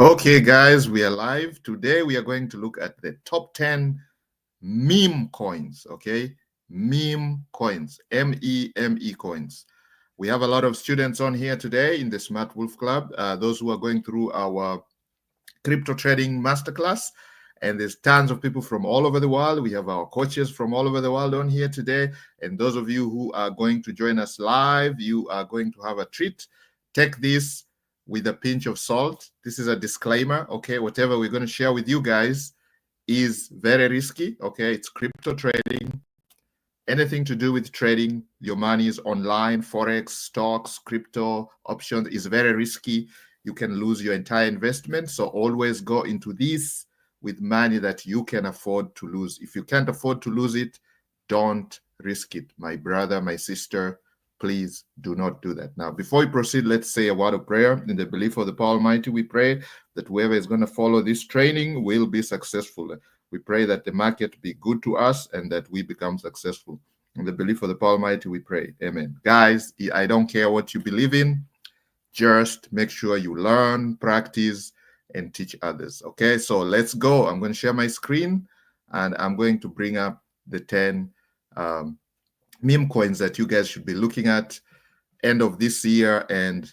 Okay, guys, we are live. Today we are going to look at the top 10 meme coins, okay? Meme coins, M-E-M-E coins. We have a lot of students on here today in the Smart Wolf Club, those who are going through our crypto trading masterclass. And there's tons of people from all over the world. We have our coaches from all over the world on here today. And those of you who are going to join us live, you are going to have a treat. Take this with a pinch of salt. This is a disclaimer, okay? Whatever we're going to share with you guys is very risky, okay? It's crypto trading. Anything to do with trading your money is online, forex, stocks, crypto, options is very risky. You can lose your entire investment. So always go into this with money that you can afford to lose. If you can't afford to lose it, don't risk it. My brother, my sister, please do not do that. Now, before we proceed, let's say a word of prayer. In the belief of the power almighty, we pray that whoever is going to follow this training will be successful. We pray that the market be good to us and that we become successful. In the belief of the power almighty, we pray. Amen. Guys, I don't care what you believe in. Just make sure you learn, practice, and teach others. Okay, so let's go. I'm going to share my screen and I'm going to bring up the 10 meme coins that you guys should be looking at end of this year and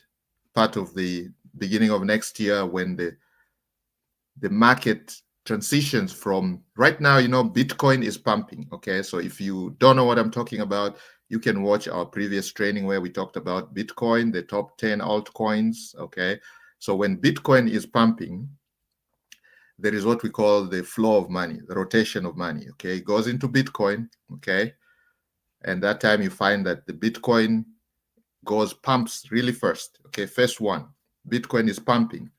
part of the beginning of next year when the market transitions from right now. Bitcoin is pumping. Okay, so if you don't know what I'm talking about, you can watch our previous training where we talked about Bitcoin, the top 10 altcoins. Okay, so when Bitcoin is pumping, there is what we call the flow of money, the rotation of money. Okay, it goes into Bitcoin. Okay, and that time you find that the Bitcoin pumps really first. Okay, first one, Bitcoin is pumping.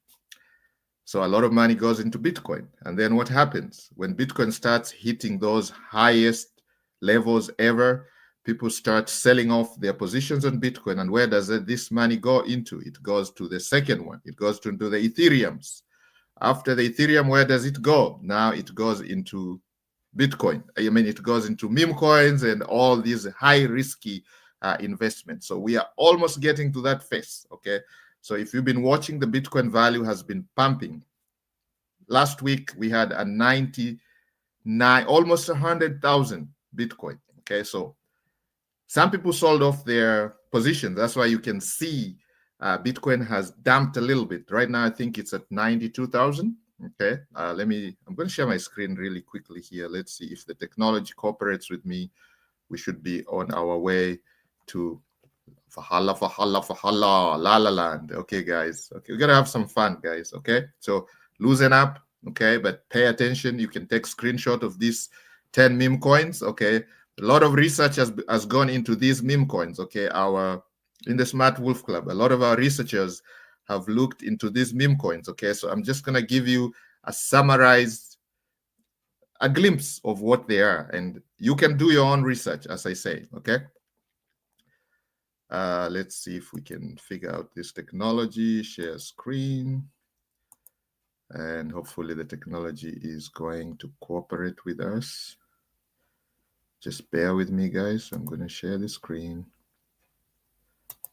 So a lot of money goes into Bitcoin. And then what happens? When Bitcoin starts hitting those highest levels ever, people start selling off their positions on Bitcoin. And where does this money go into? It goes to the second one. It goes to the Ethereums. After the Ethereum, where does it go? Now it goes into Bitcoin. I mean, it goes into meme coins and all these high risky investments. So we are almost getting to that phase. Okay. So if you've been watching, the Bitcoin value has been pumping. Last week, we had a 99, almost 100,000 Bitcoin. Okay, so some people sold off their positions. That's why you can see Bitcoin has dumped a little bit. Right now, I think it's at 92,000. Okay, I'm going to share my screen really quickly here. Let's see if the technology cooperates with me. We should be on our way to Fahala, La La Land. Okay, guys. Okay, we're gonna have some fun, guys. Okay, so loosen up. Okay, but pay attention. You can take screenshot of these 10 meme coins. Okay, a lot of research has gone into these meme coins. Okay, in the Smart Wolf Club, a lot of our researchers have looked into these meme coins. Okay, so I'm just gonna give you a glimpse of what they are, and you can do your own research, as I say. Okay. Let's see if we can figure out this technology, share screen, and hopefully the technology is going to cooperate with us. Just bear with me, guys. I'm going to share the screen,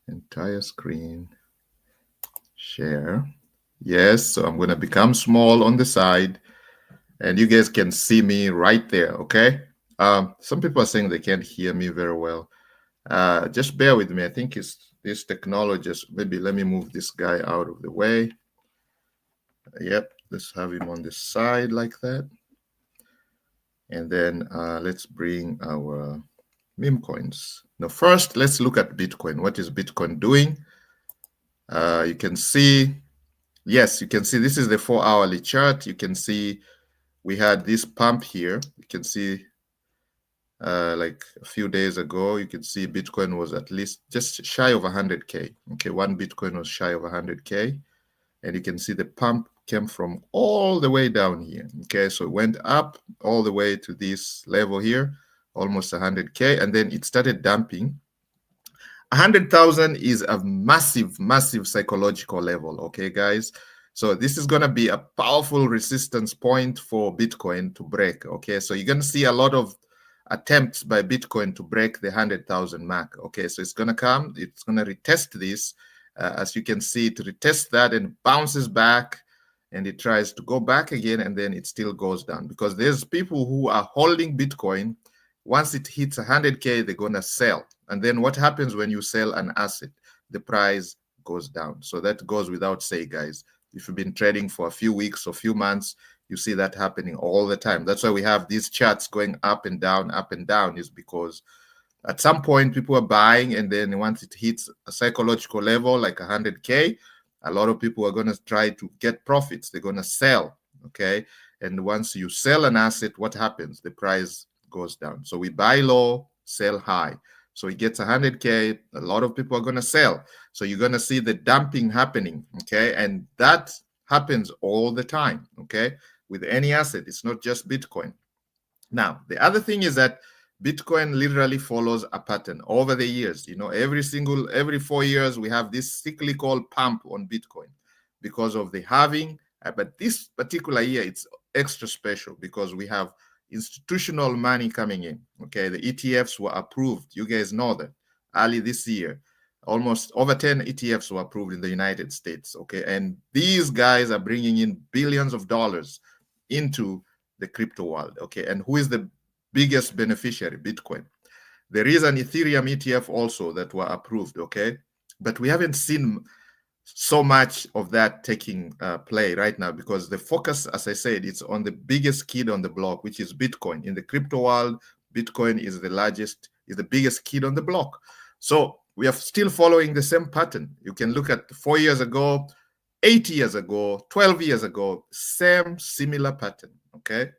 entire screen, share. Yes, so I'm going to become small on the side, and you guys can see me right there, okay? Some people are saying they can't hear me very well. Just bear with me. I think it's this technology. Maybe let me move this guy out of the way. Yep, let's have him on the side like that. And then let's bring our meme coins. Now, first, let's look at Bitcoin. What is Bitcoin doing? You can see, yes, you can see this is the 4-hourly chart. You can see we had this pump here. You can see like a few days ago, you can see Bitcoin was at least just shy of 100K. Okay, one Bitcoin was shy of 100K. And you can see the pump came from all the way down here. Okay, so it went up all the way to this level here, almost 100K. And then it started dumping. 100,000 is a massive, massive psychological level. Okay, guys. So this is going to be a powerful resistance point for Bitcoin to break. Okay, so you're going to see a lot of attempts by Bitcoin to break the 100,000 mark. Okay, so it's going to come, it's going to retest this. As you can see, it retests that and bounces back and it tries to go back again, and then it still goes down, because there's people who are holding Bitcoin. Once it hits 100K, they're going to sell. And then what happens when you sell an asset? The price goes down. So that goes without saying, guys. If you've been trading for a few weeks or few months, you see that happening all the time. That's why we have these charts going up and down, is because at some point people are buying, and then once it hits a psychological level like 100K, a lot of people are going to try to get profits. They're going to sell, okay? And once you sell an asset, what happens? The price goes down. So we buy low, sell high. So it gets 100K, a lot of people are going to sell. So you're going to see the dumping happening, okay? And that happens all the time, okay? With any asset, it's not just Bitcoin. Now, the other thing is that Bitcoin literally follows a pattern over the years. You know, every 4 years, we have this cyclical pump on Bitcoin because of the halving. But this particular year, it's extra special because we have institutional money coming in. Okay, the ETFs were approved. You guys know that early this year, almost over 10 ETFs were approved in the United States. Okay, and these guys are bringing in billions of dollars into the crypto world. Okay, and who is the biggest beneficiary? Bitcoin. There is an Ethereum ETF also that were approved, okay? But we haven't seen so much of that taking play right now because the focus, as I said, it's on the biggest kid on the block, which is Bitcoin. In the crypto world, Bitcoin is the biggest kid on the block. So we are still following the same pattern. You can look at 4 years ago, 8 years ago, 12 years ago, similar pattern, okay?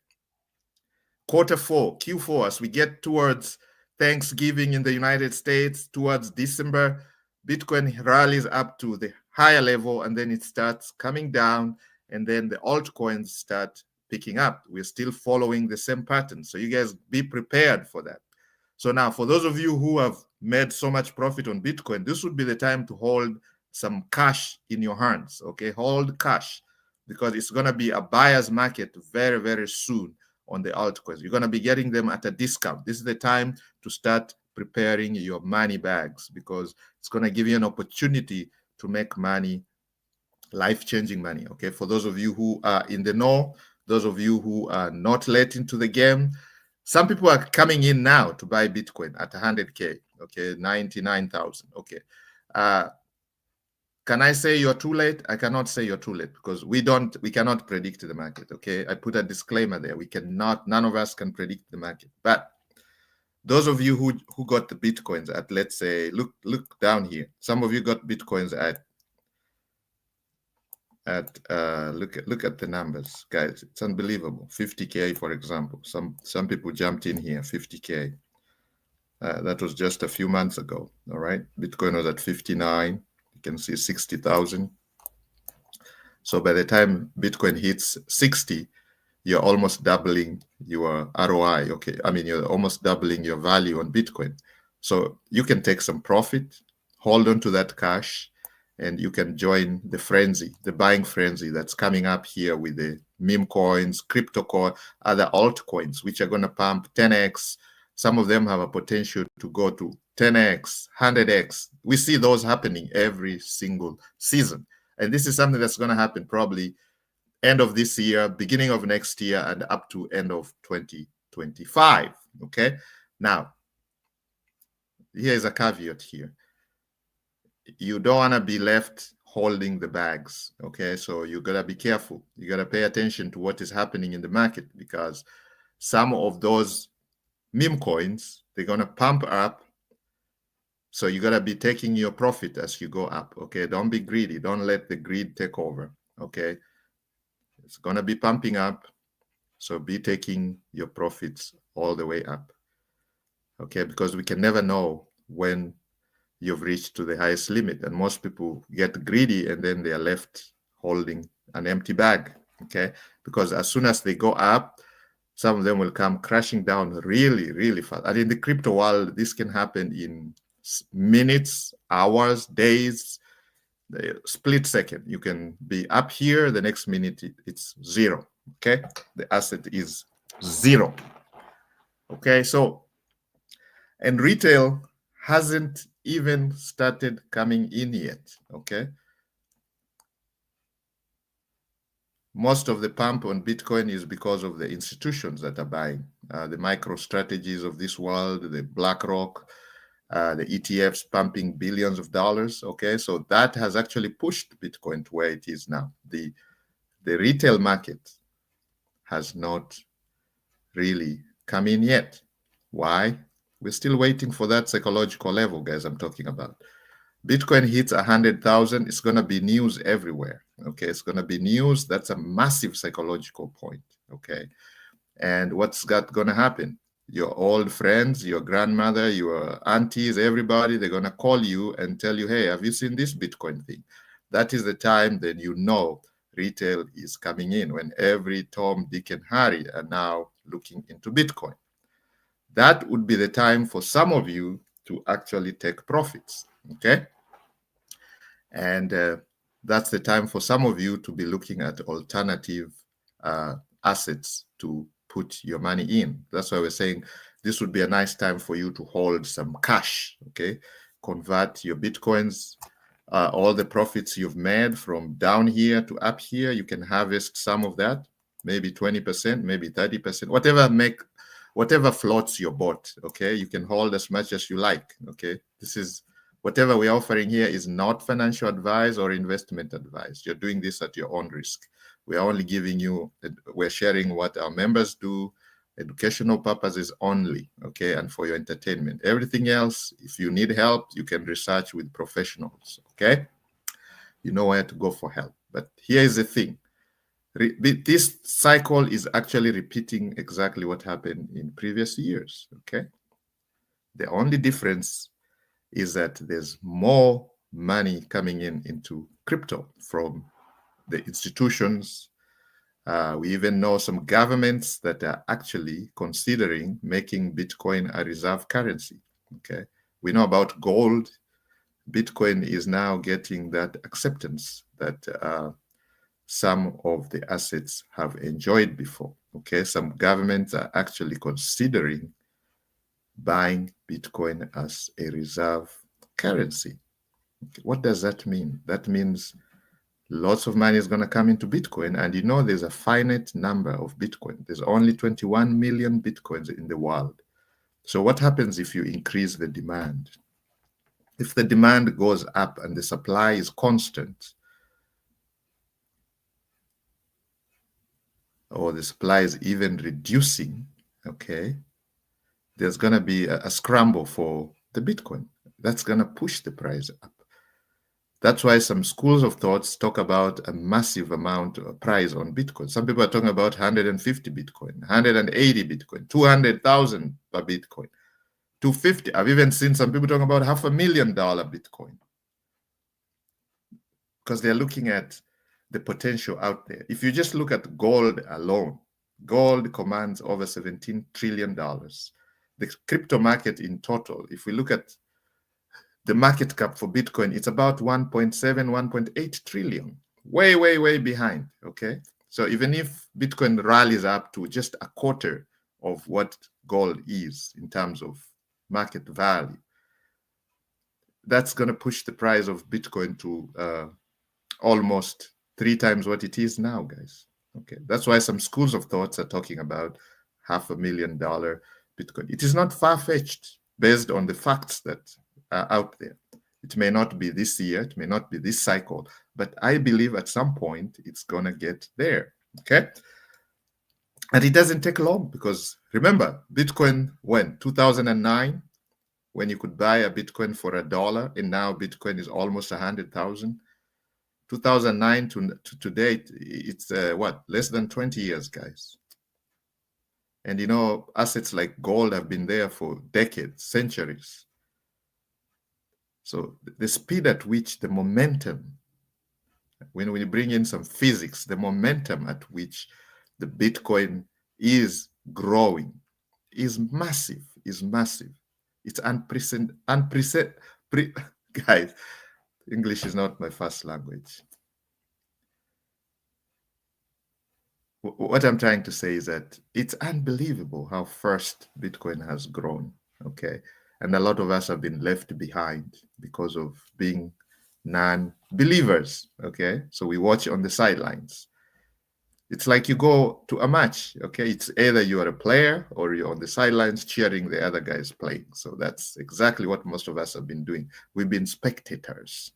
Q4, as we get towards Thanksgiving in the United States, towards December, Bitcoin rallies up to the higher level, and then it starts coming down, and then the altcoins start picking up. We're still following the same pattern. So you guys be prepared for that. So now, for those of you who have made so much profit on Bitcoin, this would be the time to hold some cash in your hands, okay? Hold cash, because it's going to be a buyer's market very, very soon on the altcoins. You're going to be getting them at a discount. This is the time to start preparing your money bags, because it's going to give you an opportunity to make money, life-changing money, okay? For those of you who are in the know, those of you who are not late into the game, some people are coming in now to buy Bitcoin at 100K, okay, 99,000, okay. Can I say you're too late? I cannot say you're too late because we cannot predict the market, okay? I put a disclaimer there. None of us can predict the market. But those of you who got the Bitcoins at, let's say, look down here. Some of you got Bitcoins look at the numbers, guys. It's unbelievable. 50K, for example. Some people jumped in here, 50K. That was just a few months ago, all right? Bitcoin was at 59. You can see 60,000. So by the time Bitcoin hits 60, you're almost doubling your ROI. Okay, I mean, you're almost doubling your value on Bitcoin. So you can take some profit, hold on to that cash, and you can join the frenzy, the buying frenzy that's coming up here with the meme coins, crypto coin, other altcoins, which are going to pump 10x. Some of them have a potential to go to 10x, 100x. We see those happening every single season. And this is something that's going to happen probably end of this year, beginning of next year, and up to end of 2025. Okay. Now, here's a caveat here. You don't want to be left holding the bags. Okay. So you got to be careful. You got to pay attention to what is happening in the market, because some of those meme coins, they're going to pump up. So you got to be taking your profit as you go up. Okay. Don't be greedy. Don't let the greed take over. Okay. It's going to be pumping up. So be taking your profits all the way up. Okay. Because we can never know when you've reached to the highest limit. And most people get greedy and then they are left holding an empty bag. Okay. Because as soon as they go up, some of them will come crashing down really, really fast. And in the crypto world, this can happen in minutes, hours, days, the split second. You can be up here, the next minute it's zero. Okay, the asset is zero. Okay, so, and retail hasn't even started coming in yet. Okay, most of the pump on Bitcoin is because of the institutions that are buying, the MicroStrategies of this world, the BlackRock, the ETFs pumping billions of dollars. Okay, so that has actually pushed Bitcoin to where it is now. The retail market has not really come in yet. Why? We're still waiting for that psychological level, guys, I'm talking about. Bitcoin hits 100,000, it's going to be news everywhere. Okay, it's going to be news. That's a massive psychological point. Okay, and what's going to happen? Your old friends, your grandmother, your aunties, everybody, they're going to call you and tell you, hey, have you seen this Bitcoin thing? That is the time then you know retail is coming in, when every Tom, Dick, and Harry are now looking into Bitcoin. That would be the time for some of you to actually take profits. Okay. And that's the time for some of you to be looking at alternative assets to put your money in. That's why we're saying this would be a nice time for you to hold some cash, okay? Convert your Bitcoins, all the profits you've made from down here to up here, you can harvest some of that, maybe 20%, maybe 30%, whatever floats your boat, okay? You can hold as much as you like, okay? This is, whatever we're offering here is not financial advice or investment advice. You're doing this at your own risk. We're only giving you, we're sharing what our members do, educational purposes only, okay, and for your entertainment. Everything else, if you need help, you can research with professionals, okay? You know where to go for help. But here is the thing. This cycle is actually repeating exactly what happened in previous years, okay? The only difference is that there's more money coming into crypto from the institutions. We even know some governments that are actually considering making Bitcoin a reserve currency. Okay, we know about gold. Bitcoin is now getting that acceptance that some of the assets have enjoyed before. Okay, some governments are actually considering buying Bitcoin as a reserve currency. Okay, what does that mean? That means lots of money is going to come into Bitcoin. And you know, there's a finite number of Bitcoin. There's only 21 million Bitcoins in the world. So what happens if you increase the demand? If the demand goes up and the supply is constant, or the supply is even reducing, okay, there's going to be a scramble for the Bitcoin. That's going to push the price up. That's why some schools of thoughts talk about a massive amount of price on Bitcoin. Some people are talking about 150 Bitcoin, 180 Bitcoin, 200,000 per Bitcoin, 250. I've even seen some people talking about $500,000 Bitcoin, because they're looking at the potential out there. If you just look at gold alone, gold commands over $17 trillion. The crypto market in total, if we look at the market cap for Bitcoin, it's about 1.7, 1.8 trillion. Way, way, way behind, okay? So even if Bitcoin rallies up to just a quarter of what gold is in terms of market value, that's going to push the price of Bitcoin to almost 3 times what it is now, guys. Okay, that's why some schools of thoughts are talking about $500,000 Bitcoin. It is not far-fetched based on the facts that are out there. It may not be this year, it may not be this cycle, but I believe at some point it's gonna get there, okay? And it doesn't take long, because remember, Bitcoin, when? 2009, when you could buy a Bitcoin for $1, and now Bitcoin is almost 100,000. 2009 to date, it's what, less than 20 years, guys. And you know, assets like gold have been there for decades, centuries. So the speed at which the momentum, when we bring in some physics, the momentum at which the Bitcoin is growing is massive, is massive. It's unprecedented. Guys, English is not my first language. What I'm trying to say is that it's unbelievable how fast Bitcoin has grown, okay? And a lot of us have been left behind because of being non-believers, okay? So we watch on the sidelines. It's like you go to a match, okay? It's either you are a player or you're on the sidelines cheering the other guys playing. So that's exactly what most of us have been doing. We've been spectators.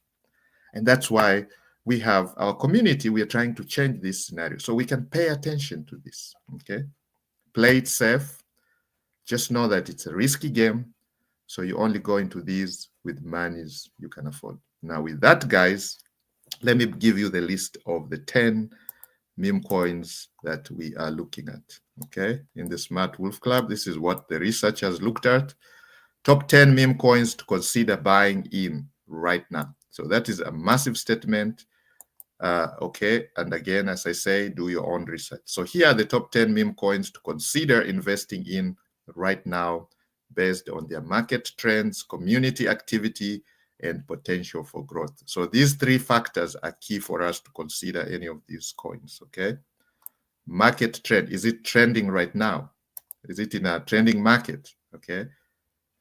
And that's why we have our community. We are trying to change this scenario so we can pay attention to this, okay? Play it safe. Just know that it's a risky game. So you only go into these with monies you can afford. Now with that, guys, let me give you the list of the 10 meme coins that we are looking at, okay? In the Smart Wolf Club, this is what the researchers looked at. Top 10 meme coins to consider buying in right now. So that is a massive statement, okay? And again, as I say, do your own research. So here are the top 10 meme coins to consider investing in right now based on their market trends, community activity, and potential for growth. So these three factors are key for us to consider any of these coins, okay? Market trend, is it trending right now? Is it in a trending market, okay?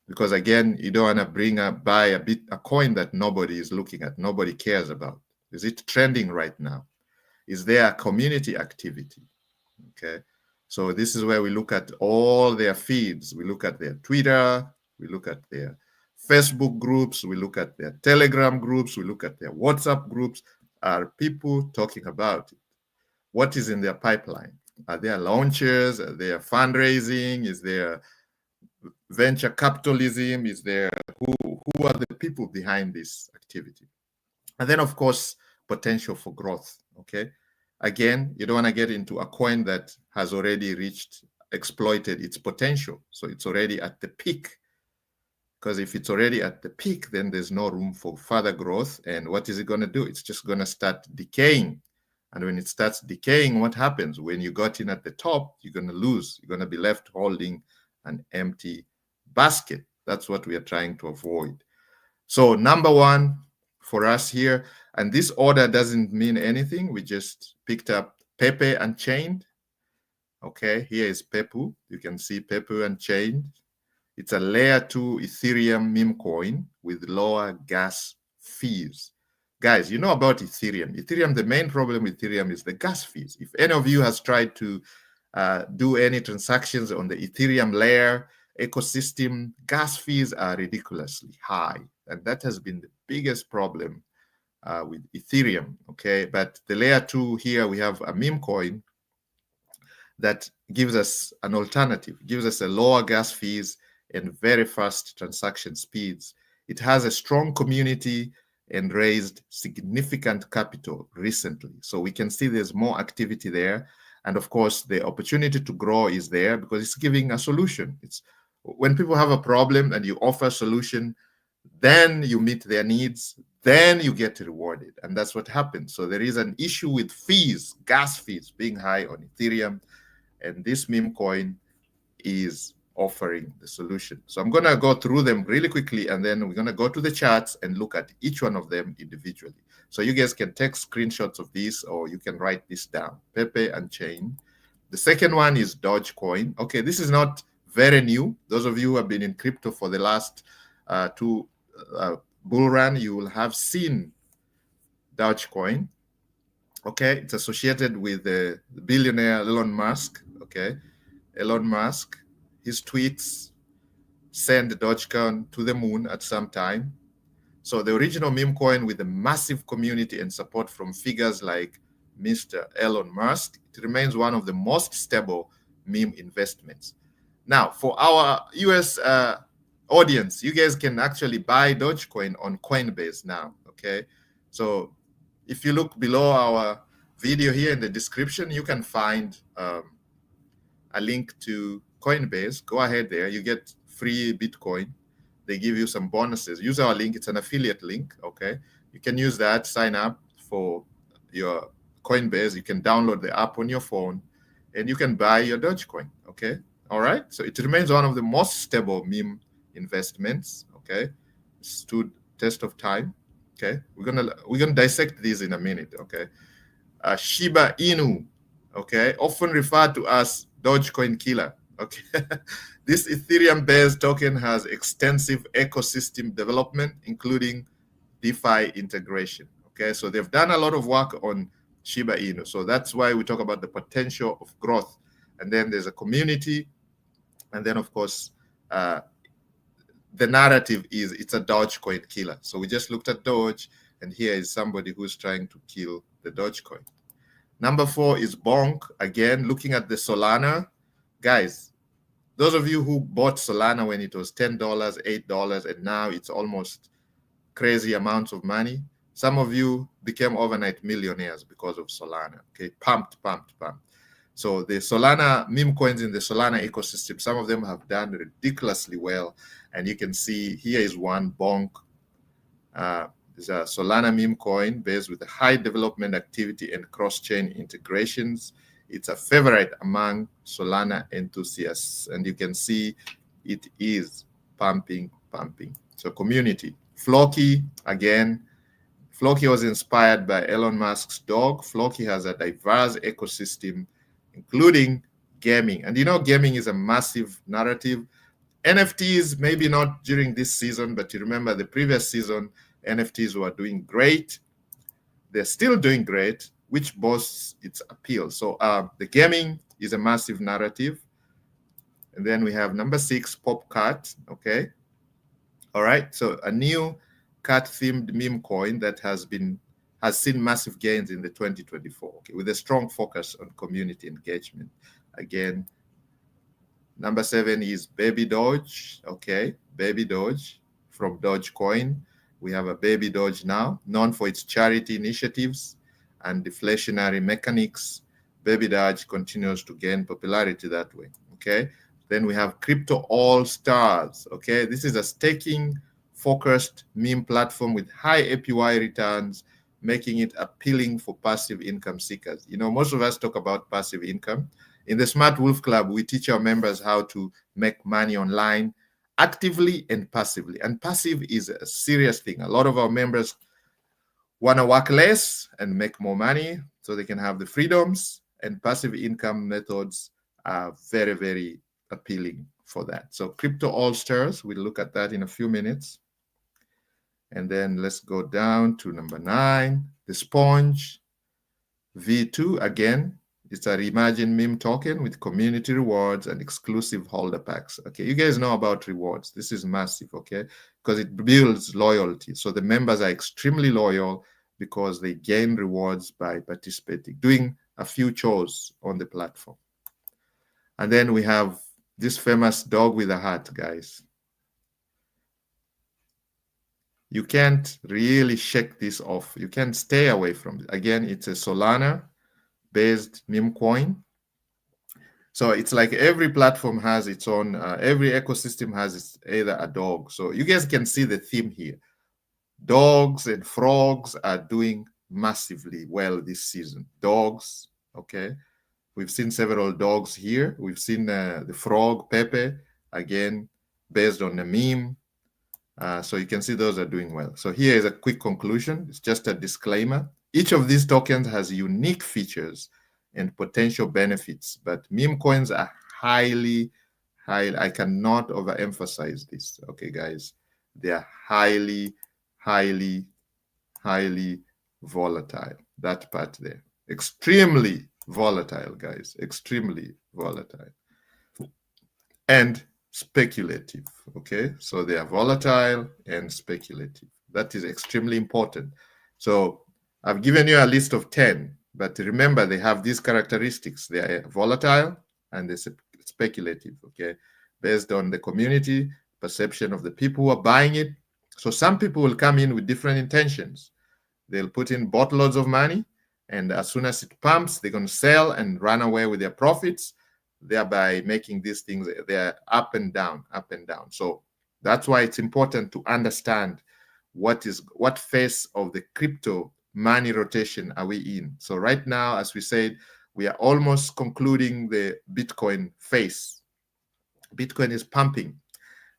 Because again, you don't want to buy a coin that nobody is looking at, nobody cares about. Is it trending right now? Is there a community activity, okay? So this is where we look at all their feeds. We look at their Twitter, we look at their Facebook groups, we look at their Telegram groups, we look at their WhatsApp groups. Are people talking about it? What is in their pipeline? Are there launches? Are there fundraising? Is there venture capitalism? Is there who are the people behind this activity? And then, of course, potential for growth, okay? Again, you don't want to get into a coin that has already exploited its potential. So it's already at the peak. Because if it's already at the peak, then there's no room for further growth. And what is it going to do? It's just going to start decaying. And when it starts decaying, what happens? When you got in at the top, you're going to lose. You're going to be left holding an empty basket. That's what we are trying to avoid. So number one for us here, and this order doesn't mean anything. We just picked up Pepe Unchained. Okay, here is PEPU. You can see Pepe Unchained. It's a layer 2 Ethereum meme coin with lower gas fees. Guys, you know about Ethereum. Ethereum, the main problem with Ethereum is the gas fees. If any of you has tried to do any transactions on the Ethereum layer ecosystem, gas fees are ridiculously high. And that has been the biggest problem with Ethereum, okay? But the layer 2 here, we have a meme coin that gives us an alternative, gives us a lower gas fees and very fast transaction speeds. It has a strong community and raised significant capital recently. So we can see there's more activity there. And of course, the opportunity to grow is there because it's giving a solution. It's when people have a problem and you offer a solution, then you meet their needs, then you get rewarded. And that's what happens. So there is an issue with fees, gas fees being high on Ethereum. And this meme coin is offering the solution. So I'm going to go through them really quickly, and then we're going to go to the charts and look at each one of them individually. So you guys can take screenshots of this, or you can write this down. Pepe Unchained. The second one is Dogecoin. Okay, this is not very new. Those of you who have been in crypto for the last two bull run, you will have seen Dogecoin. Okay, it's associated with the billionaire Elon Musk. Okay, Elon Musk, his tweets send Dogecoin to the moon at some time. So the original meme coin with a massive community and support from figures like Mr. Elon Musk, it remains one of the most stable meme investments. Now, for our US audience, you guys can actually buy Dogecoin on Coinbase now, okay? So if you look below our video here in the description, you can find a link to Coinbase. Go ahead there. You get free Bitcoin. They give you some bonuses. Use our link. It's an affiliate link, okay? You can use that, sign up for your Coinbase. You can download the app on your phone, and you can buy your Dogecoin, okay? All right? So it remains one of the most stable meme investments, okay? Stood test of time, okay? We're gonna dissect these in a minute, okay? Shiba Inu, okay? Often referred to as Dogecoin killer, okay? This Ethereum-based token has extensive ecosystem development, including DeFi integration, okay? So they've done a lot of work on Shiba Inu. So that's why we talk about the potential of growth. And then there's a community. And then, of course, the narrative is it's a Dogecoin killer. So we just looked at Doge, and here is somebody who's trying to kill the Dogecoin. Number 4 is Bonk. Again, looking at the Solana. Guys, those of you who bought Solana when it was $10, $8, and now it's almost crazy amounts of money. Some of you became overnight millionaires because of Solana. Okay, pumped. So the Solana meme coins in the Solana ecosystem, some of them have done ridiculously well. And you can see here is one, Bonk. It's a Solana meme coin based with a high development activity and cross-chain integrations. It's a favorite among Solana enthusiasts. And you can see it is pumping. So community. Floki, again, Floki was inspired by Elon Musk's dog. Floki has a diverse ecosystem, including gaming. And you know, gaming is a massive narrative. NFTs, maybe not during this season, but you remember the previous season, NFTs were doing great. They're still doing great, which boasts its appeal. So the gaming is a massive narrative. And then we have number 6, Popcut, okay? All right, so a new cat-themed meme coin that has seen massive gains in the 2024, okay, with a strong focus on community engagement. Again, number 7 is Baby Doge, okay, Baby Doge from Dogecoin. We have a Baby Doge now, known for its charity initiatives and deflationary mechanics. Baby Doge continues to gain popularity that way, okay? Then we have Crypto All Stars, okay? This is a staking-focused meme platform with high APY returns, making it appealing for passive income seekers. You know, most of us talk about passive income. In the Smart Wolf Club, we teach our members how to make money online actively and passively. And passive is a serious thing. A lot of our members want to work less and make more money so they can have the freedoms, and passive income methods are very, very appealing for that. So Crypto All Stars, we'll look at that in a few minutes. And then let's go down to number 9, the Sponge V2. Again, it's a reimagined meme token with community rewards and exclusive holder packs. Okay, you guys know about rewards. This is massive, okay, because it builds loyalty. So the members are extremely loyal because they gain rewards by participating, doing a few chores on the platform. And then we have this famous dog with a hat, guys. You can't really shake this off. You can't stay away from it. Again, it's a Solana-based meme coin. So it's like every platform has its own, every ecosystem has either a dog. So you guys can see the theme here. Dogs and frogs are doing massively well this season. Dogs, okay. We've seen several dogs here. We've seen the frog, Pepe, again, based on the meme. So you can see those are doing well. So here is a quick conclusion. It's just a disclaimer. Each of these tokens has unique features and potential benefits, but meme coins are highly, I cannot overemphasize this, okay, guys? They are highly volatile. That part there. Extremely volatile, guys. Extremely volatile. And speculative, okay? So they are volatile and speculative. That is extremely important. So I've given you a list of 10, but remember they have these characteristics. They are volatile and they're speculative, okay? Based on the community, perception of the people who are buying it. So some people will come in with different intentions. They'll put in boatloads of money, and as soon as it pumps, they're going to sell and run away with their profits, thereby making these things, they're up and down. So that's why it's important to understand what phase of the crypto money rotation are we in. So right now, as we said, we are almost concluding the Bitcoin phase. Bitcoin is pumping.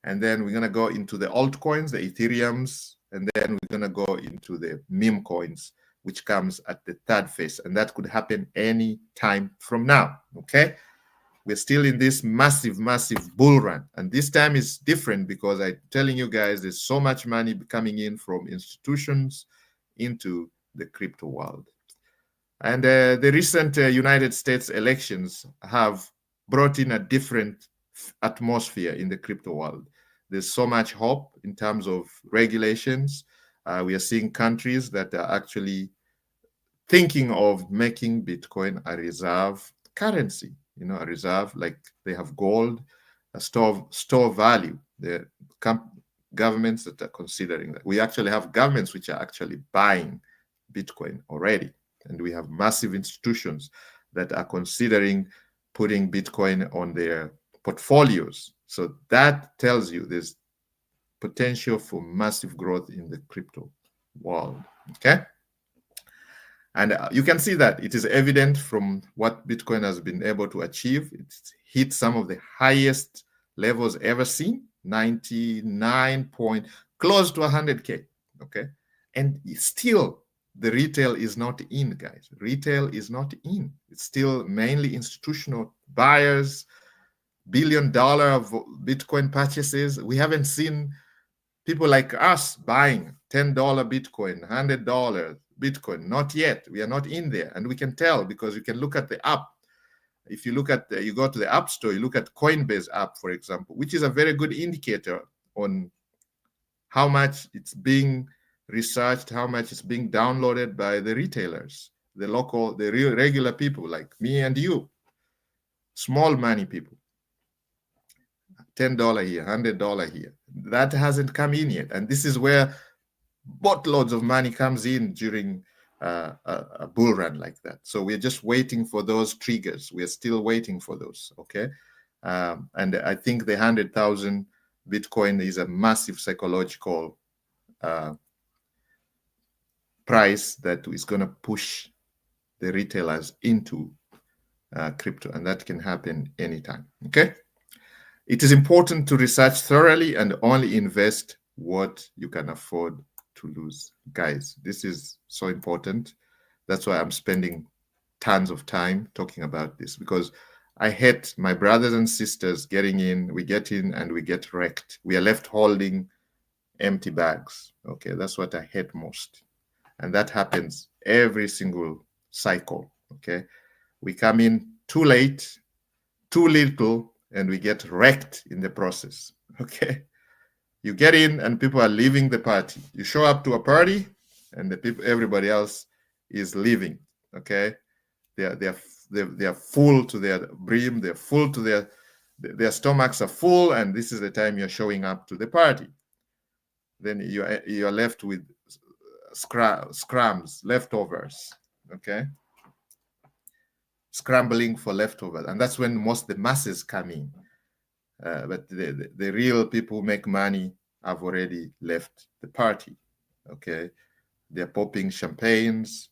And then we're going to go into the altcoins, the Ethereums, and then we're going to go into the meme coins, which comes at the 3rd phase. And that could happen any time from now, okay? We're still in this massive bull run. And this time is different because I'm telling you guys, there's so much money coming in from institutions into the crypto world. And the recent United States elections have brought in a different atmosphere in the crypto world. There's so much hope in terms of regulations. We are seeing countries that are actually thinking of making Bitcoin a reserve currency, a reserve, like they have gold, a store value. The governments that are considering that. We actually have governments which are actually buying Bitcoin already. And we have massive institutions that are considering putting Bitcoin on their portfolios. So that tells you there's potential for massive growth in the crypto world. Okay. And you can see that it is evident from what Bitcoin has been able to achieve. It's hit some of the highest levels ever seen, 99 point, close to 100K. Okay. And still, the retail is not in, guys. Retail is not in. It's still mainly institutional buyers, billion-dollar of Bitcoin purchases. We haven't seen people like us buying $10 Bitcoin, $100 Bitcoin. Not yet. We are not in there. And we can tell because you can look at the app. If you look at, you go to the App Store, you look at Coinbase app, for example, which is a very good indicator on how much it's being researched, how much it's being downloaded by the retailers, the local, the real regular people like me and you, small money people. $10 here, $100 here. That hasn't come in yet. And this is where boatloads of money comes in during a bull run like that. So we're just waiting for those triggers. We're still waiting for those, okay? And I think the 100,000 Bitcoin is a massive psychological price that is going to push the retailers into crypto, and that can happen anytime, okay? It is important to research thoroughly and only invest what you can afford to lose. Guys, this is so important. That's why I'm spending tons of time talking about this, because I hate my brothers and sisters getting in. We get in and we get wrecked. We are left holding empty bags. Okay, that's what I hate most. And that happens every single cycle. Okay, we come in too late, too little, and we get wrecked in the process. Okay, you get in and people are leaving the party. You show up to a party and the people, everybody else is leaving. Okay, they are full to their brim. They're full to their stomachs are full, and this is the time you're showing up to the party. Then you're left with scrams, leftovers. Okay, scrambling for leftovers, and that's when most the masses come in. But the real people who make money have already left the party. Okay, they're popping champagnes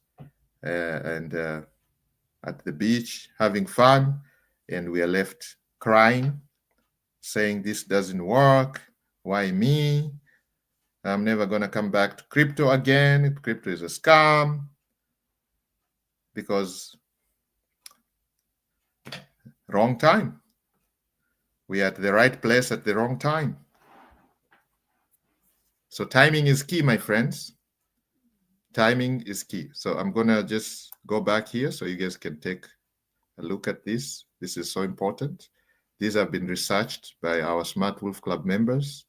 and at the beach having fun, and we are left crying, saying this doesn't work. Why me? I'm never gonna come back to crypto again. Crypto is a scam. Because wrong time. We are at the right place at the wrong time. So timing is key, my friends. Timing is key. So I'm gonna just go back here so you guys can take a look at this. This is so important. These have been researched by our Smart Wolf Club members.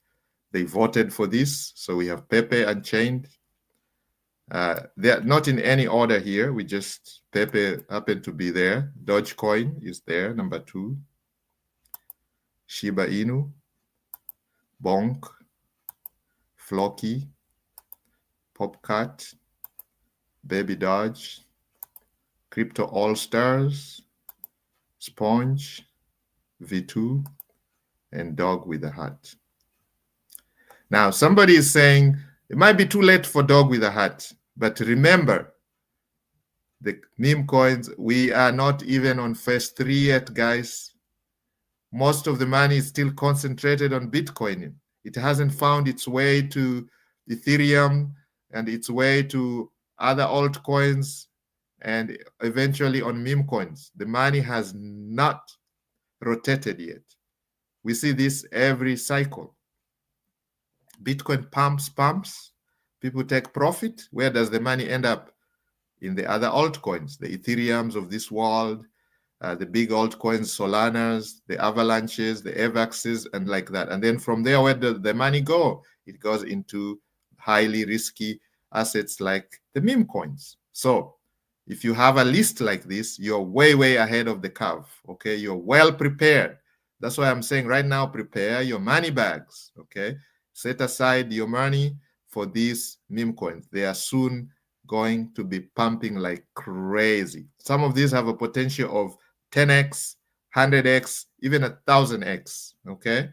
They voted for this. So we have Pepe Unchained. They're not in any order here. We just, Pepe happened to be there. Dogecoin is there, number 2. Shiba Inu, Bonk, Floki, Popcut, Baby Doge, Crypto All Stars, Sponge, V2, and Dog with a Hat. Now, somebody is saying it might be too late for Dog with a Hat, but remember, the meme coins, we are not even on phase 3 yet, guys. Most of the money is still concentrated on Bitcoin. It hasn't found its way to Ethereum and its way to other altcoins and eventually on meme coins. The money has not rotated yet. We see this every cycle. Bitcoin pumps, people take profit. Where does the money end up? in the other altcoins, the Ethereums of this world, the big altcoins, Solanas, the Avalanches, the Avaxes, and like that. And then from there, where the money go? It goes into highly risky assets like the meme coins. So if you have a list like this, you're way, way ahead of the curve, okay? You're well prepared. That's why I'm saying right now, prepare your money bags, okay? Set aside your money for these meme coins. They are soon going to be pumping like crazy. Some of these have a potential of 10x, 100x, even 1,000x, okay?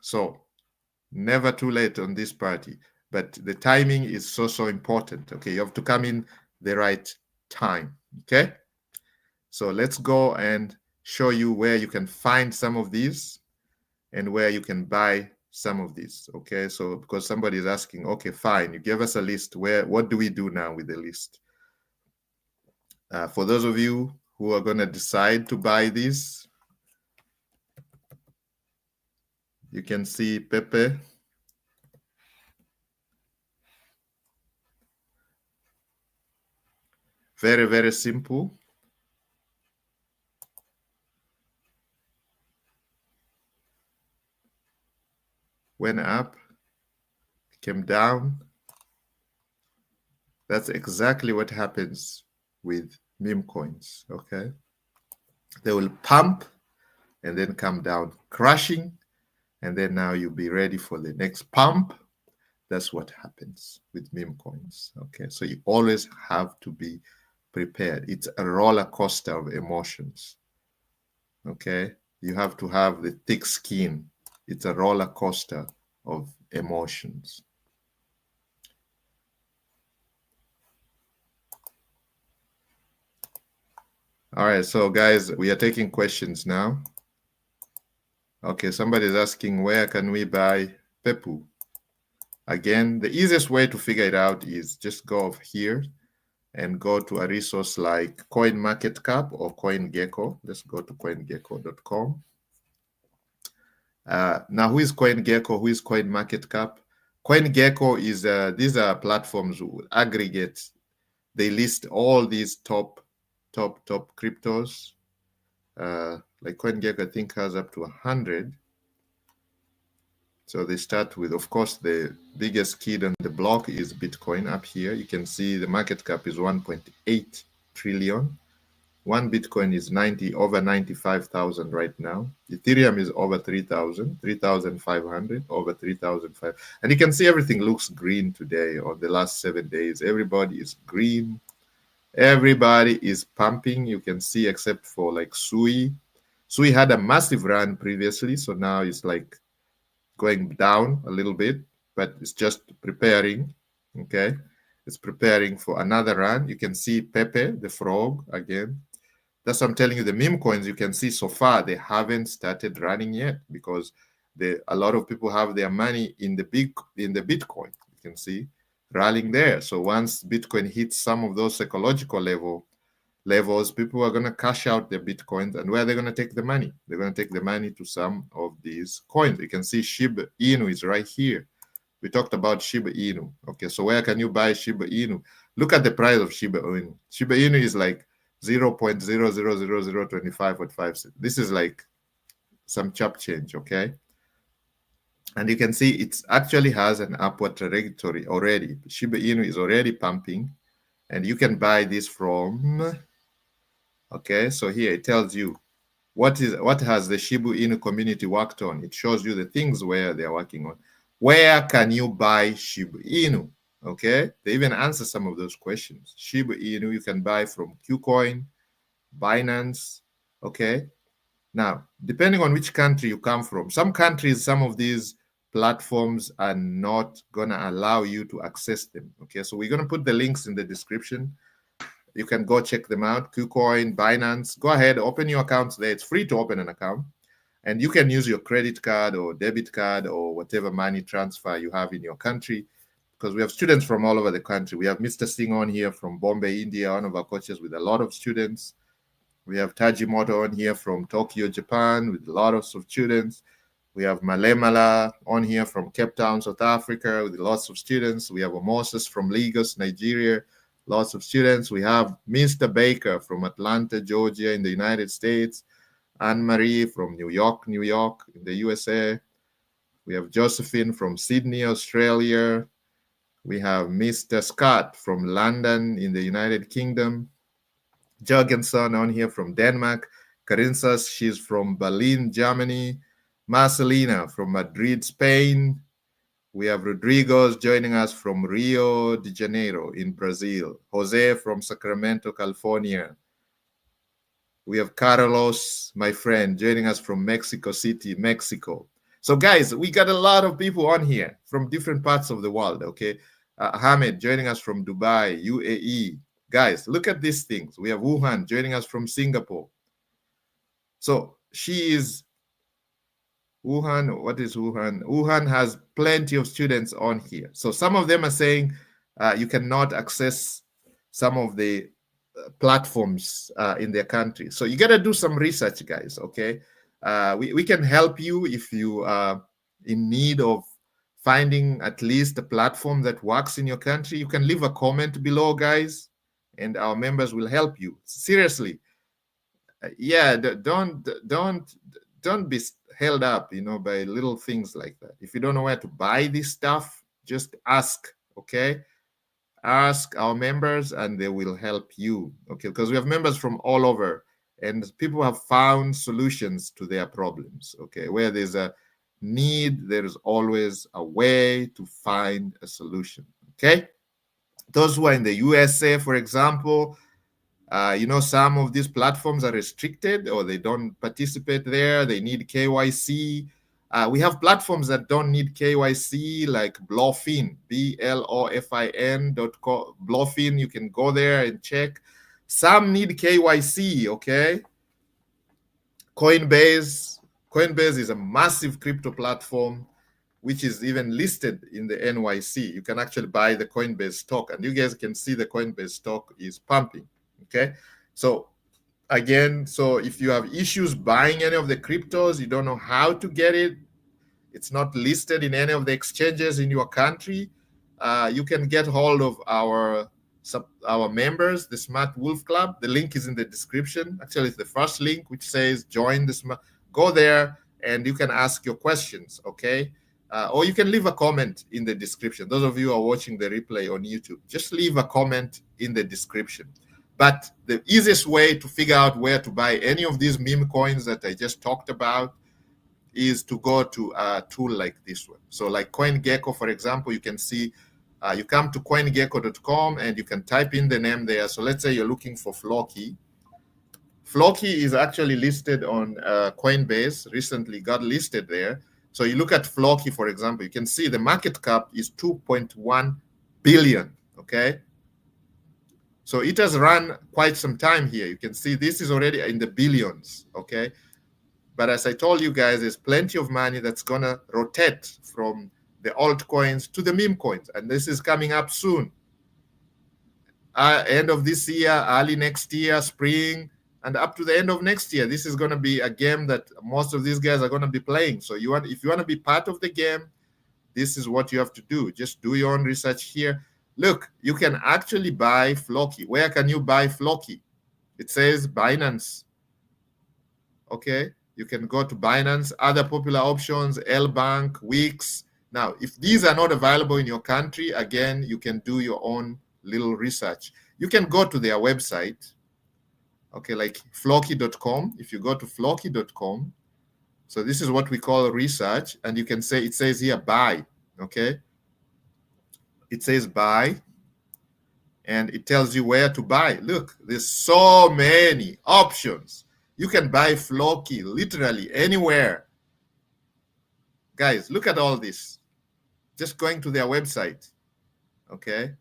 So never too late on this party, but the timing is so, so important, okay? You have to come in the right time, okay? So let's go and show you where you can find some of these and where you can buy some of these, okay? So because somebody is asking, okay, fine, you gave us a list. What do we do now with the list? For those of you who are going to decide to buy these, you can see Pepe. Very, very simple. Went up, came down. That's exactly what happens with meme coins, okay? They will pump and then come down crashing, and then now you'll be ready for the next pump. That's what happens with meme coins, okay? So you always have to be prepared. It's a roller coaster of emotions, okay? You have to have the thick skin. It's a roller coaster of emotions. All right, so guys, we are taking questions now. Okay, somebody's asking, where can we buy PEPU? Again, the easiest way to figure it out is just go over here and go to a resource like CoinMarketCap or CoinGecko. Let's go to CoinGecko.com. Now, who is CoinGecko? Who is CoinMarketCap? CoinGecko is, these are platforms who aggregate. They list all these top cryptos. Like CoinGecko, I think, has up to 100. So they start with, of course, the biggest kid on the block is Bitcoin up here. You can see the market cap is 1.8 trillion. One Bitcoin is over 95,000 right now. Ethereum is over 3,000, 3,500, over 3,500. And you can see everything looks green today or the last 7 days. Everybody is green. Everybody is pumping. You can see except for like Sui. Sui had a massive run previously, so now it's like going down a little bit, but it's just preparing, okay? It's preparing for another run. You can see Pepe, the frog, again. That's what I'm telling you, the meme coins, you can see so far, they haven't started running yet because a lot of people have their money in the Bitcoin, you can see, rallying there. So once Bitcoin hits some of those psychological levels, people are going to cash out their Bitcoins. And where are they going to take the money? They're going to take the money to some of these coins. You can see Shiba Inu is right here. We talked about Shiba Inu. Okay, so where can you buy Shiba Inu? Look at the price of Shiba Inu. Shiba Inu is like 0.000025 cents. This is like some chop change, okay? And you can see it actually has an upward trajectory already. Shiba Inu is already pumping, and you can buy this from, okay, so here it tells you what has the Shiba Inu community worked on. It shows you the things where they're working on. Where can you buy Shiba Inu? Okay, they even answer some of those questions. Shiba Inu you can buy from KuCoin, Binance, okay? Now, depending on which country you come from, some countries, some of these platforms are not gonna allow you to access them, okay? So we're gonna put the links in the description. You can go check them out, KuCoin, Binance. Go ahead, open your accounts there. It's free to open an account. And you can use your credit card or debit card or whatever money transfer you have in your country, because we have students from all over the country. We have Mr. Singh on here from Bombay, India, one of our coaches with a lot of students. We have Tajimoto on here from Tokyo, Japan, with lots of students. We have Malemala on here from Cape Town, South Africa, with lots of students. We have Moses from Lagos, Nigeria, lots of students. We have Mr. Baker from Atlanta, Georgia, in the United States. Anne-Marie from New York, New York, in the USA. We have Josephine from Sydney, Australia. We have Mr. Scott from London in the United Kingdom. Jorgensen on here from Denmark. Carinsas, she's from Berlin, Germany. Marcelina from Madrid, Spain. We have Rodrigo's joining us from Rio de Janeiro in Brazil. Jose from Sacramento, California. We have Carlos, my friend, joining us from Mexico City, Mexico. So guys, we got a lot of people on here from different parts of the world, okay? Ahmed joining us from Dubai, UAE. Guys, look at these things. We have Wuhan joining us from Singapore. So she is Wuhan. What is Wuhan? Wuhan has plenty of students on here. So some of them are saying you cannot access some of the platforms in their country. So you got to do some research, guys, okay? We can help you if you are in need of finding at least a platform that works in your country. You can leave a comment below, guys, and our members will help you. Seriously. Yeah, don't be held up, by little things like that. If you don't know where to buy this stuff, just ask, okay? Ask our members and they will help you, okay? Because we have members from all over and people have found solutions to their problems, okay? Where there's a need, there's always a way to find a solution, okay? Those who are in the USA, for example, some of these platforms are restricted or they don't participate there. They need KYC. We have platforms that don't need KYC, like Blofin, BLOFIN.com. Blofin, you can go there and check. Some need KYC, okay? Coinbase is a massive crypto platform, which is even listed in the NYC. You can actually buy the Coinbase stock, and you guys can see the Coinbase stock is pumping, okay? So again, if you have issues buying any of the cryptos, you don't know how to get it, it's not listed in any of the exchanges in your country, you can get hold of our members, the Smart Wolf Club. The link is in the description. Actually, it's the first link which says join the Smart. Go there and you can ask your questions, okay? Or you can leave a comment in the description. Those of you who are watching the replay on YouTube, just leave a comment in the description. But the easiest way to figure out where to buy any of these meme coins that I just talked about is to go to a tool like this one. So like CoinGecko, for example, you can see, you come to coingecko.com and you can type in the name there. So let's say you're looking for Floki. Floki is actually listed on Coinbase, recently got listed there. So you look at Floki, for example, you can see the market cap is 2.1 billion, okay? So it has run quite some time here. You can see this is already in the billions, okay? But as I told you guys, there's plenty of money that's going to rotate from the altcoins to the meme coins. And this is coming up soon. End of this year, early next year, spring, and up to the end of next year. This is going to be a game that most of these guys are going to be playing. So if you want to be part of the game, this is what you have to do. Just do your own research here. Look, you can actually buy Floki. Where can you buy Floki? It says Binance. Okay, you can go to Binance, other popular options, L-Bank, Wix. Now, if these are not available in your country, again, you can do your own little research. You can go to their website, okay, like flocky.com. If you go to flocky.com, so this is what we call research, and you can say, it says here buy, okay? It says buy, and it tells you where to buy. Look, there's so many options. You can buy Floki literally anywhere. Guys, look at all this. Just going to their website, okay?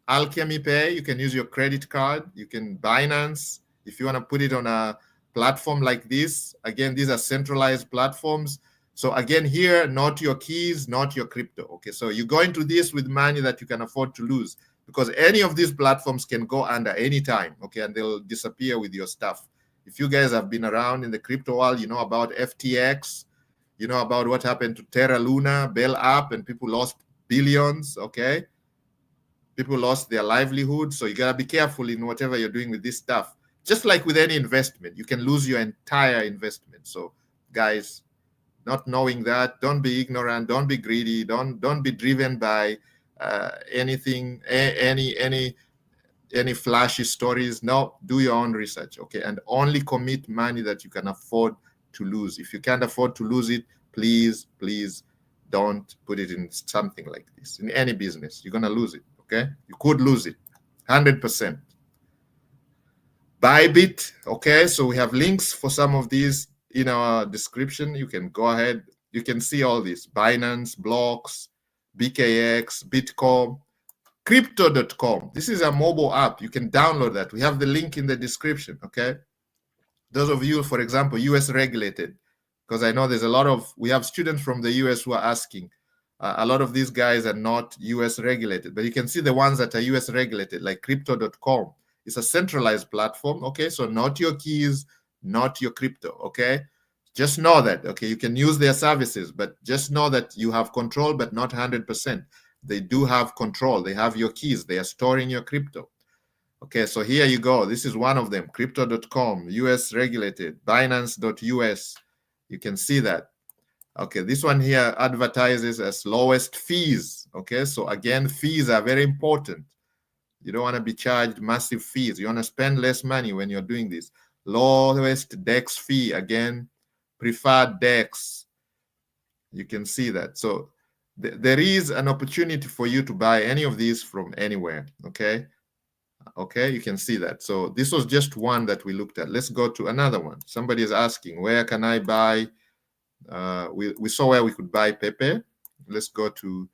Alchemy Pay, you can use your credit card. You can Binance, if you want to put it on a platform like this. Again, these are centralized platforms. So again, here, not your keys, not your crypto. Okay, so you go into this with money that you can afford to lose, because any of these platforms can go under any time, okay, and they'll disappear with your stuff. If you guys have been around in the crypto world, you know about FTX. You know about what happened to Terra Luna, Bell App, and people lost billions, okay? People lost their livelihood. So you gotta be careful in whatever you're doing with this stuff. Just like with any investment, you can lose your entire investment. So guys, not knowing that, don't be ignorant, don't be greedy, don't be driven by anything, any flashy stories. No, do your own research, okay? And only commit money that you can afford to lose. If you can't afford to lose it, please don't put it in something like this. In any business, you're gonna lose it, okay? You could lose it, 100%. Bybit, okay? So we have links for some of these in our description. You can go ahead. You can see all this: Binance, Blocks, BKX, Bitcoin, Crypto.com. This is a mobile app. You can download that. We have the link in the description, okay? Those of you, for example, US regulated, because I know there's a lot of, we have students from the US who are asking. A lot of these guys are not US regulated, but you can see the ones that are US regulated, like Crypto.com. It's a centralized platform, okay? So not your keys, not your crypto, okay? Just know that, okay? You can use their services, but just know that you have control, but not 100%. They do have control. They have your keys. They are storing your crypto. Okay, so here you go. This is one of them, Crypto.com, US regulated, Binance.us. You can see that. Okay, this one here advertises as lowest fees. Okay, so again, fees are very important. You don't want to be charged massive fees. You want to spend less money when you're doing this. Lowest DEX fee, again, preferred DEX. You can see that. So there is an opportunity for you to buy any of these from anywhere, okay? Okay, you can see that. So this was just one that we looked at. Let's go to another one. Somebody is asking, where can I buy? We saw where we could buy Pepe. Let's go to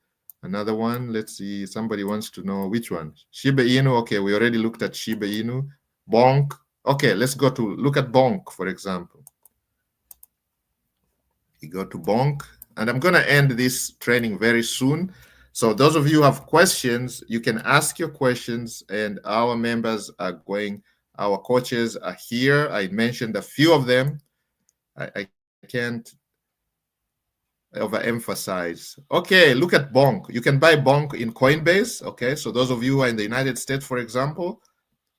another one. Let's see. Somebody wants to know which one. Shiba Inu. Okay, we already looked at Shiba Inu. Bonk. Okay, let's go to look at Bonk, for example. You go to Bonk, and I'm going to end this training very soon. So those of you who have questions, you can ask your questions, and our members are going, our coaches are here. I mentioned a few of them. I can't overemphasize. Okay, look at Bonk. You can buy Bonk in Coinbase. Okay, so those of you who are in the United States, for example,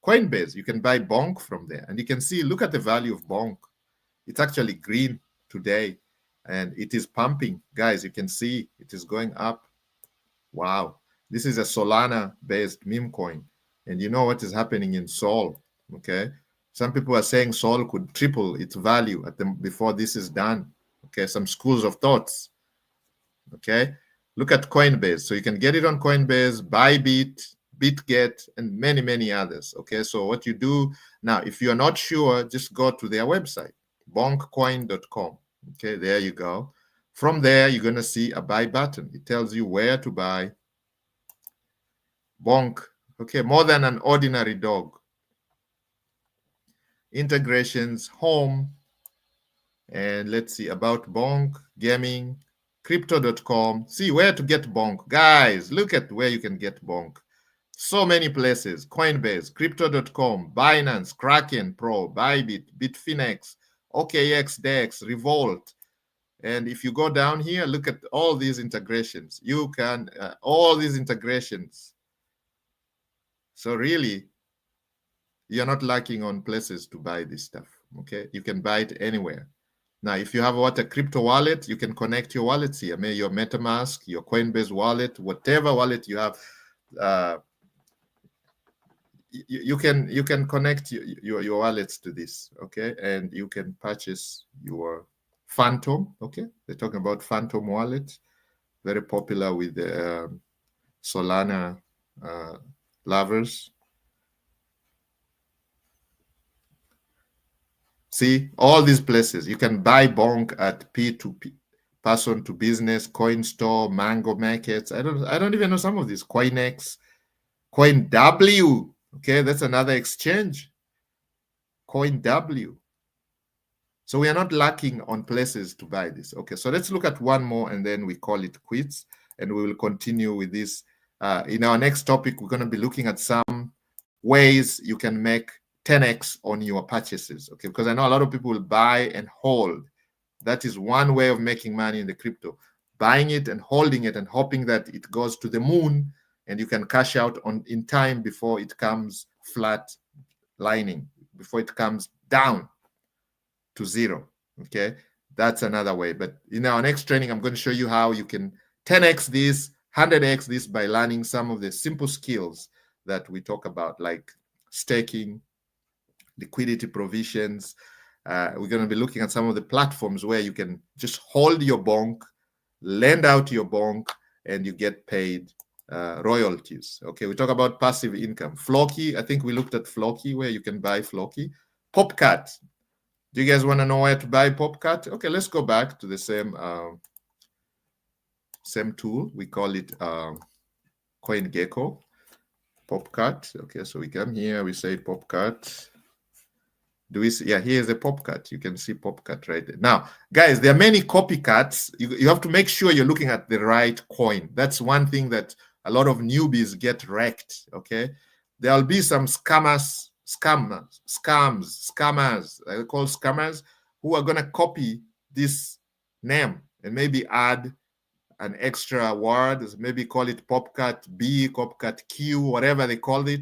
Coinbase, you can buy Bonk from there. And you can see, look at the value of Bonk. It's actually green today, and it is pumping. Guys, you can see it is going up. Wow. This is a Solana-based meme coin. And you know what is happening in Sol, okay? Some people are saying Sol could triple its value before this is done. Okay, some schools of thoughts. Okay, look at Coinbase. So you can get it on Coinbase, Bybit, BitGet, and many, many others. Okay, so what you do now, if you're not sure, just go to their website, bonkcoin.com. Okay, there you go. From there, you're going to see a buy button. It tells you where to buy Bonk. Okay, more than an ordinary dog. Integrations, home, and let's see about Bonk, gaming, crypto.com. See where to get Bonk. Guys, look at where you can get Bonk. So many places: Coinbase, crypto.com, Binance, Kraken Pro, Bybit, Bitfinex, OKX, DEX, Revolt. And if you go down here, look at all these integrations. You can, all these integrations. So really, you're not lacking on places to buy this stuff, okay? You can buy it anywhere. Now, if you have a crypto wallet, you can connect your wallets here. Maybe your MetaMask, your Coinbase wallet, whatever wallet you have, you can connect your wallets to this, okay? And you can purchase your Phantom, okay? They're talking about Phantom wallet, very popular with the Solana lovers. See, all these places. You can buy Bonk at P2P, person to business, Coin Store, Mango Markets. I don't even know some of these. CoinX, CoinW. Okay, that's another exchange. CoinW. So we are not lacking on places to buy this. Okay, so let's look at one more and then we call it quits, and we will continue with this. In our next topic, we're going to be looking at some ways you can make 10x on your purchases. Okay, because I know a lot of people will buy and hold. That is one way of making money in the crypto. Buying it and holding it and hoping that it goes to the moon and you can cash out in time before it comes flat lining, before it comes down to zero. Okay, that's another way. But in our next training, I'm going to show you how you can 10x this, 100x this by learning some of the simple skills that we talk about, like staking, liquidity provisions. We're going to be looking at some of the platforms where you can just hold your bonk, lend out your bonk, and you get paid royalties. Okay, we talk about passive income. Floki, I think we looked at Floki, where you can buy Floki. Popcut. Do you guys want to know where to buy Popcut? Okay, let's go back to the same tool. We call it CoinGecko. Popcut. Okay, so we come here, we say Popcut. Do we see? Yeah, here's a Popcut. You can see Popcut right there. Now, guys, there are many copycats. You have to make sure you're looking at the right coin. That's one thing that a lot of newbies get wrecked. Okay, there'll be some scammers. I call scammers, who are gonna copy this name and maybe add an extra word, maybe call it Popcut B, Popcut Q, whatever they call it.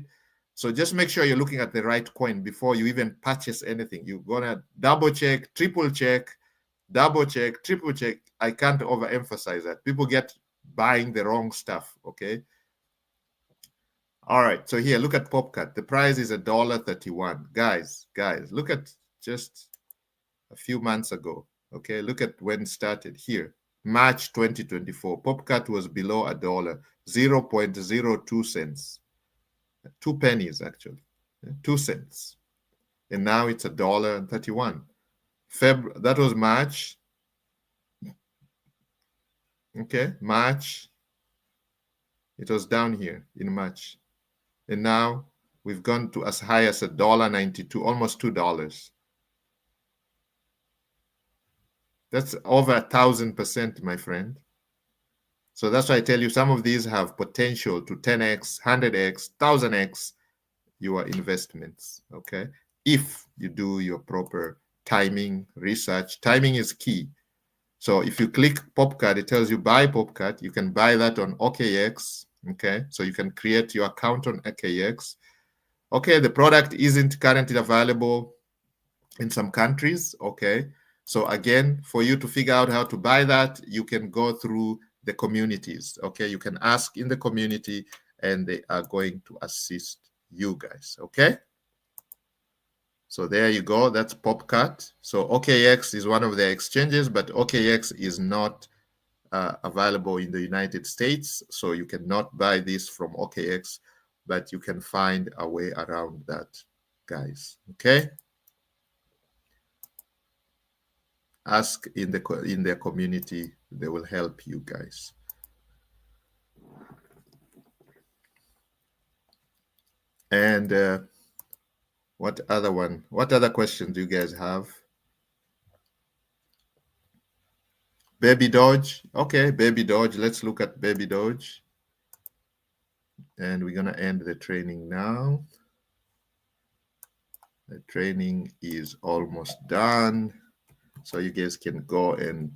So just make sure you're looking at the right coin before you even purchase anything. You're gonna double check, triple check, double check, triple check. I can't overemphasize that. People get buying the wrong stuff, okay? All right, so here, look at Popcut. The price is $1.31. Guys, look at just a few months ago, okay? Look at when it started here. March 2024, Popcut was below $1, 0.02 cents. 2 pennies, actually, 2 cents. And now it's $1.31. That was March. Okay, March. It was down here in March. And now we've gone to as high as $1.92, almost $2. That's over 1,000%, my friend. So that's why I tell you some of these have potential to 10x, 100x, 1,000x your investments, okay? If you do your proper timing research. Timing is key. So if you click Popcut, it tells you buy Popcut. You can buy that on OKX, okay? So you can create your account on OKX. Okay, the product isn't currently available in some countries, okay? So again, for you to figure out how to buy that, you can go through the communities, okay? You can ask in the community and they are going to assist you guys, okay? So there you go, that's Popcut. So OKX is one of the exchanges, but OKX is not available in the United States. So you cannot buy this from OKX, but you can find a way around that, guys, okay? Ask in their community, they will help you guys. And what other questions do you guys have? Baby Doge. Okay, Baby Doge. Let's look at Baby Doge. And we're gonna end the training now. The training is almost done. So you guys can go and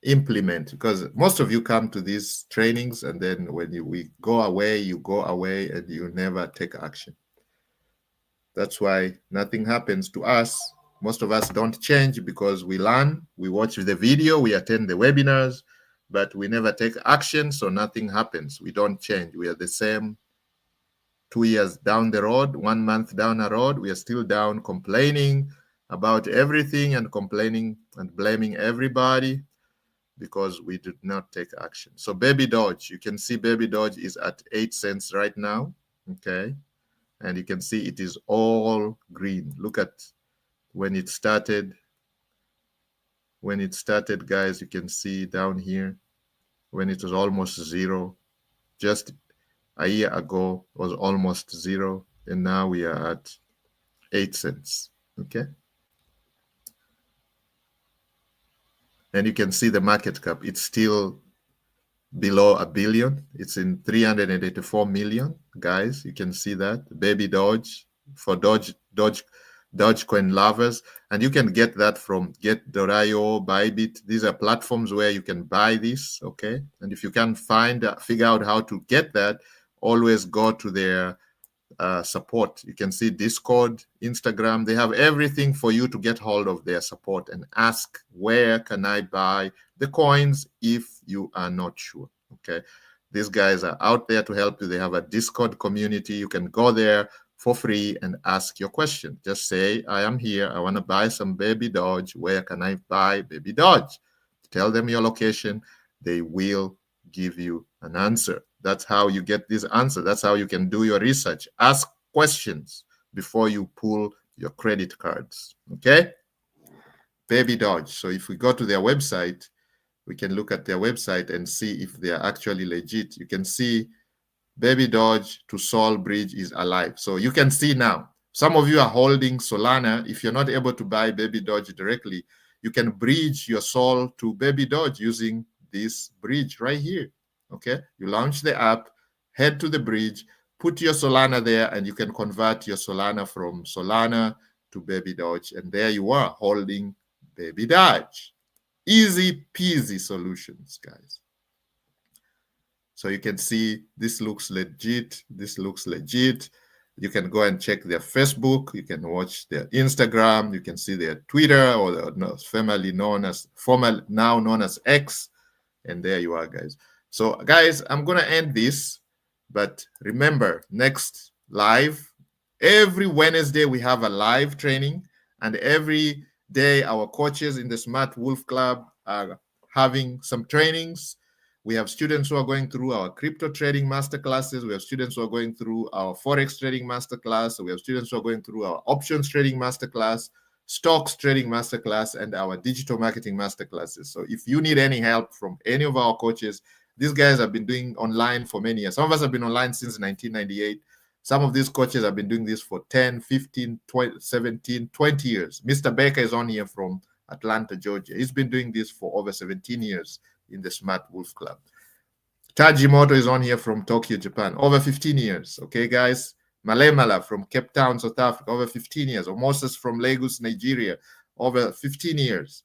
implement, because most of you come to these trainings and then when we go away, you go away and you never take action. That's why nothing happens to us. Most of us don't change because we learn, we watch the video, we attend the webinars, but we never take action, so nothing happens. We don't change. We are the same 2 years down the road, 1 month down the road, we are still down complaining about everything and complaining and blaming everybody because we did not take action. So Baby Doge, you can see Baby Doge is at 8 cents right now, okay? And you can see it is all green. Look at when it started. When it started, guys, you can see down here when it was almost zero. Just a year ago was almost zero, and now we are at 8 cents, okay? And you can see the market cap. It's still below $1 billion. It's in 384 million, guys. You can see that. Baby Doge. For Doge Dogecoin lovers, and you can get that from Get.io, Bybit. These are platforms where you can buy this, okay? And if you can figure out how to get that, always go to their support. You can see Discord, Instagram. They have everything for you to get hold of their support and ask, where can I buy the coins if you are not sure, okay? These guys are out there to help you. They have a Discord community. You can go there for free and ask your question. Just say, I am here. I want to buy some baby Doge. Where can I buy baby Doge? Tell them your location. They will give you an answer. That's how you get this answer. That's how you can do your research. Ask questions before you pull your credit cards, okay? Baby Doge. So if we go to their website, we can look at their website and see if they are actually legit. You can see Baby Doge to Sol bridge is alive. So you can see now, some of you are holding Solana. If you're not able to buy Baby Doge directly, you can bridge your Sol to Baby Doge using this bridge right here, okay? You launch the app, head to the bridge, put your Solana there, and you can convert your Solana from Solana to Baby Doge. And there you are holding Baby Doge. Easy peasy solutions, guys. So you can see this looks legit. This looks legit. You can go and check their Facebook. You can watch their Instagram. You can see their Twitter, or formerly known as now known as X. And there you are, guys. So, guys, I'm gonna end this, but remember, next live, every Wednesday we have a live training, and every day our coaches in the Smart Wolf Club are having some trainings. We have students who are going through our crypto trading masterclasses. We have students who are going through our forex trading masterclass. We have students who are going through our options trading masterclass, stocks trading masterclass, and our digital marketing masterclasses. So if you need any help from any of our coaches, these guys have been doing online for many years. Some of us have been online since 1998. Some of these coaches have been doing this for 10, 15, 20, 17, 20 years. Mr. Baker is on here from Atlanta, Georgia. He's been doing this for over 17 years in the Smart Wolf Club. Tajimoto is on here from Tokyo, Japan, over 15 years. Okay, guys. Malemala from Cape Town, South Africa, over 15 years. Or Moses from Lagos, Nigeria, over 15 years.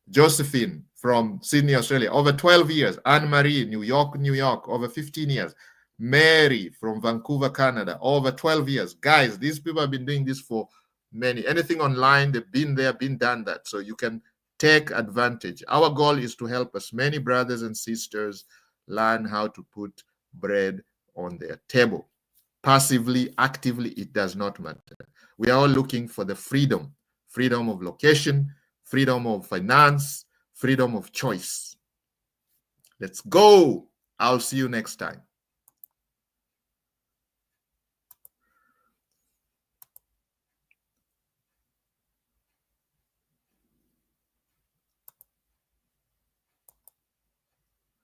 Josephine from Sydney, Australia, over 12 years. Anne-Marie, New York, over 15 years. Mary from Vancouver, Canada, over 12 years. Guys, these people have been doing this for anything online, they've been there, been done that. So you can take advantage. Our goal is to help as many brothers and sisters learn how to put bread on their table. Passively, actively, it does not matter. We are all looking for the freedom of location, freedom of finance, freedom of choice. Let's go. I'll see you next time.